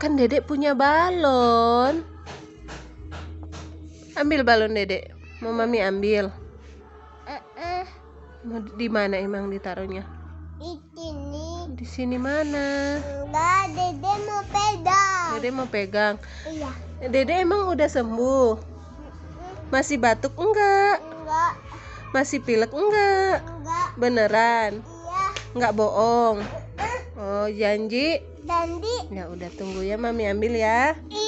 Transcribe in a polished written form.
Kan Dedek punya balon. Ambil balon Dedek. Mau Mami ambil. Mau di mana emang ditaruhnya? Di sini. Di sini mana? Enggak, Dede mau pegang. Dedek mau pegang. Iya. Dedek emang udah sembuh? Masih batuk enggak? Enggak. Masih pilek enggak? Enggak. Beneran? Iya. Enggak bohong? Oh, janji? Dandi. Ya udah, tunggu ya Mami ambil ya. Iya.